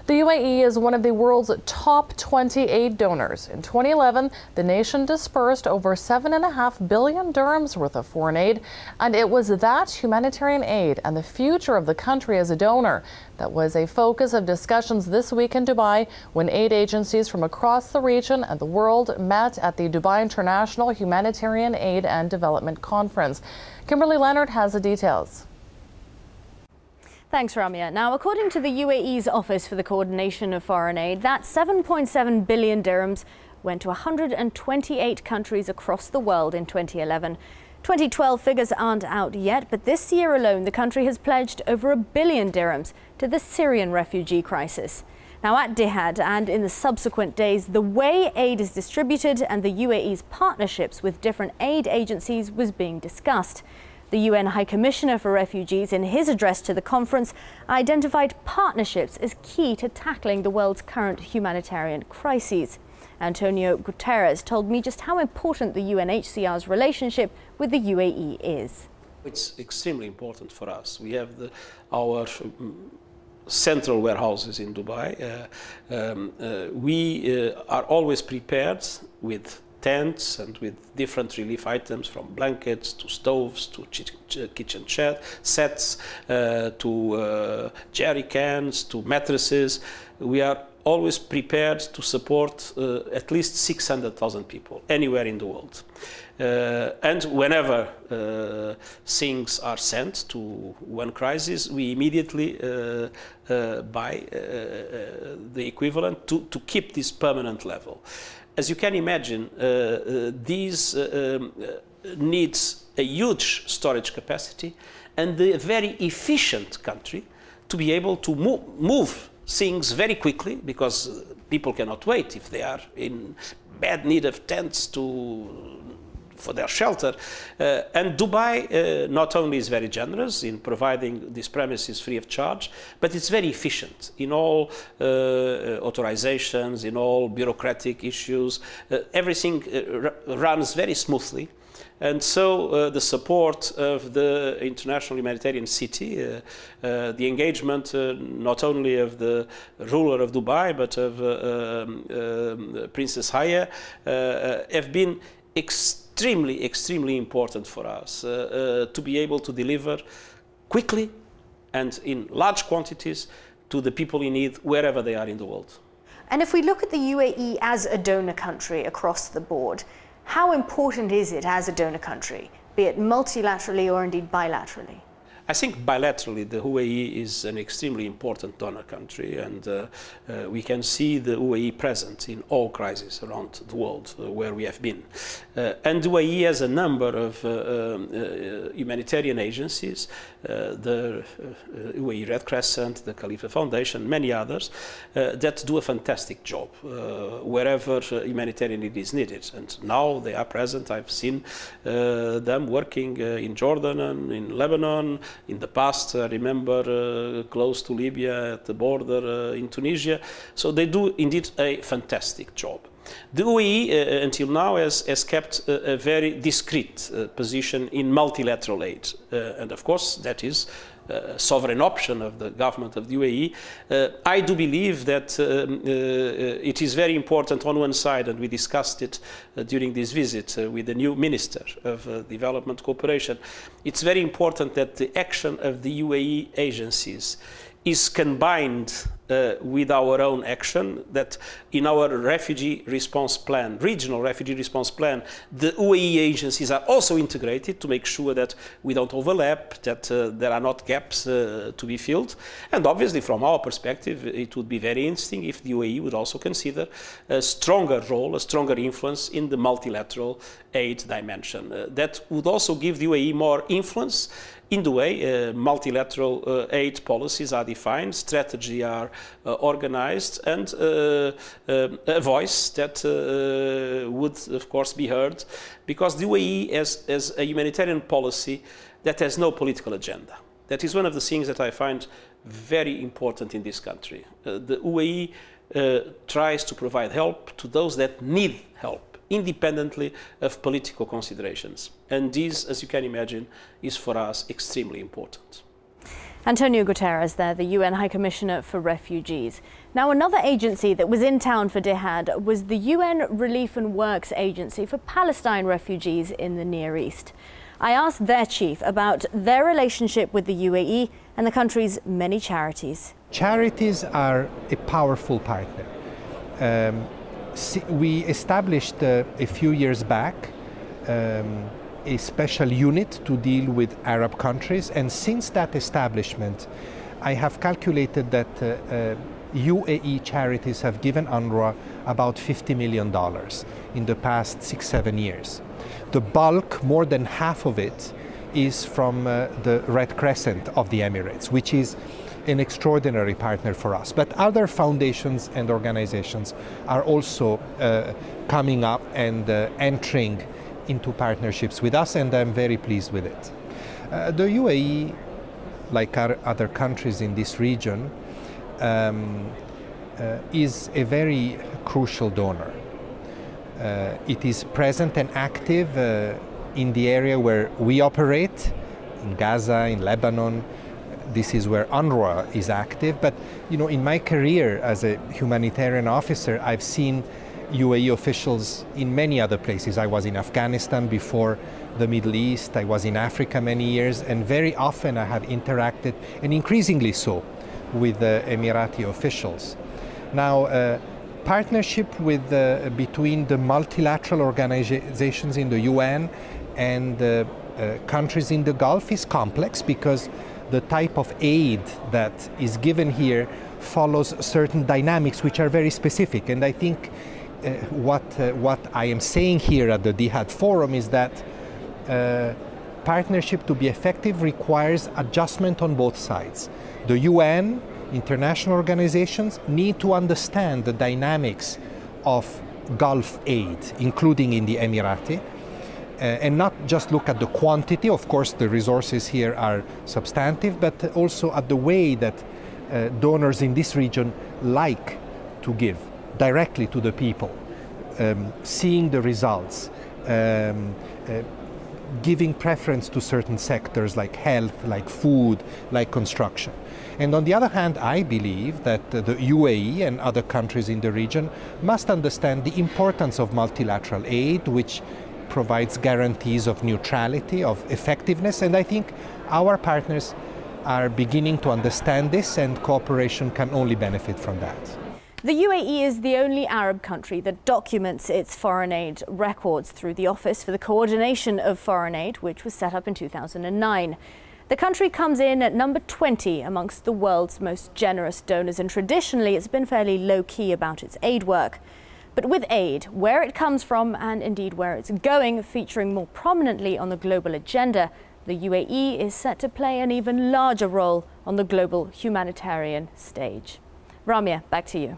The UAE is one of the world's top 20 aid donors. In 2011, the nation dispersed over 7.5 billion dirhams worth of foreign aid, and it was that humanitarian aid and the future of the country as a donor that was a focus of discussions this week in Dubai when aid agencies from across the region and the world met at the Dubai International Humanitarian Aid and Development Conference. Kimberley, Leonard has the details. Thanks, Ramya. Now, according to the UAE's Office for the Coordination of Foreign Aid, that 7.7 billion dirhams went to 128 countries across the world in 2011. 2012 figures aren't out yet, but this year alone, the country has pledged over 1 billion dirhams to the Syrian refugee crisis. Now, at Dihad and in the subsequent days, the way aid is distributed and the UAE's partnerships with different aid agencies was being discussed. The UN High Commissioner for Refugees, in his address to the conference, identified partnerships as key to tackling the world's current humanitarian crises. Antonio Guterres told me just how important the UNHCR's relationship with the UAE is. It's extremely important for us. We have our central warehouses in Dubai. We are always prepared with tents and with different relief items, from blankets to stoves to kitchen sets to jerry cans to mattresses. We are always prepared to support at least 600,000 people anywhere in the world. And whenever things are sent to one crisis, we immediately buy the equivalent to keep this permanent level. As you can imagine, these needs a huge storage capacity and a very efficient country to be able to move things very quickly, because people cannot wait if they are in bad need of tents for their shelter. And Dubai not only is very generous in providing these premises free of charge, but it's very efficient in all authorizations, in all bureaucratic issues. Everything runs very smoothly. And so the support of the International Humanitarian City, the engagement not only of the ruler of Dubai, but of Princess Haya, have been extremely important for us to be able to deliver quickly and in large quantities to the people in need wherever they are in the world. And if we look at the UAE as a donor country across the board, how important is it as a donor country, be it multilaterally or indeed bilaterally? I think bilaterally the UAE is an extremely important donor country, and we can see the UAE present in all crises around the world where we have been. And the UAE has a number of humanitarian agencies, the UAE Red Crescent, the Khalifa Foundation, many others, that do a fantastic job wherever humanitarian aid is needed. And now they are present. I've seen them working in Jordan and in Lebanon. In the past, I remember close to Libya at the border in Tunisia. So they do indeed a fantastic job. The UAE until now has kept a very discreet position in multilateral aid. And of course, that is a sovereign option of the government of the UAE. I do believe that it is very important on one side, and we discussed it during this visit with the new Minister of Development Cooperation. It's very important that the action of the UAE agencies is combined with our own action, that in our refugee response plan, regional refugee response plan, the UAE agencies are also integrated to make sure that we don't overlap, that there are not gaps to be filled. And obviously from our perspective, it would be very interesting if the UAE would also consider a stronger role, a stronger influence in the multilateral aid dimension. That would also give the UAE more influence in the way multilateral aid policies are defined, strategy are organized, and a voice that would, of course, be heard, because the UAE has a humanitarian policy that has no political agenda. That is one of the things that I find very important in this country. The UAE tries to provide help to those that need help, independently of political considerations. And this, as you can imagine, is for us extremely important. Antonio Guterres there, the UN High Commissioner for Refugees. Now, another agency that was in town for Jihad was the UN Relief and Works Agency for Palestine refugees in the Near East. I asked their chief about their relationship with the UAE and the country's many charities. Charities are a powerful partner. We established a few years back a special unit to deal with Arab countries, and since that establishment I have calculated that UAE charities have given UNRWA about $50 million in the past 6-7 years. The bulk, more than half of it, is from the Red Crescent of the Emirates, which is an extraordinary partner for us. But other foundations and organizations are also coming up and entering into partnerships with us, and I'm very pleased with it. The UAE, like our other countries in this region, is a very crucial donor. It is present and active in the area where we operate, in Gaza, in Lebanon. This is where UNRWA is active. But you know, in my career as a humanitarian officer, I've seen UAE officials in many other places. I was in Afghanistan before the Middle East, I was in Africa many years, and very often I have interacted, and increasingly so, with Emirati officials. Now, partnership with between the multilateral organizations in the UN and countries in the Gulf is complex, because the type of aid that is given here follows certain dynamics which are very specific. And I think what I am saying here at the Jihad Forum is that partnership to be effective requires adjustment on both sides. The UN, international organizations, need to understand the dynamics of Gulf aid, including in the Emirati, and not just look at the quantity. Of course, the resources here are substantive, but also at the way that donors in this region like to give directly to the people, seeing the results, giving preference to certain sectors like health, like food, like construction. And on the other hand, I believe that the UAE and other countries in the region must understand the importance of multilateral aid, which provides guarantees of neutrality, of effectiveness, and I think our partners are beginning to understand this, and cooperation can only benefit from that. The UAE is the only Arab country that documents its foreign aid records through the Office for the Coordination of Foreign Aid, which was set up in 2009. The country comes in at number 20 amongst the world's most generous donors, and traditionally it's been fairly low-key about its aid work. But with aid, where it comes from and indeed where it's going, featuring more prominently on the global agenda, the UAE is set to play an even larger role on the global humanitarian stage. Ramya, back to you.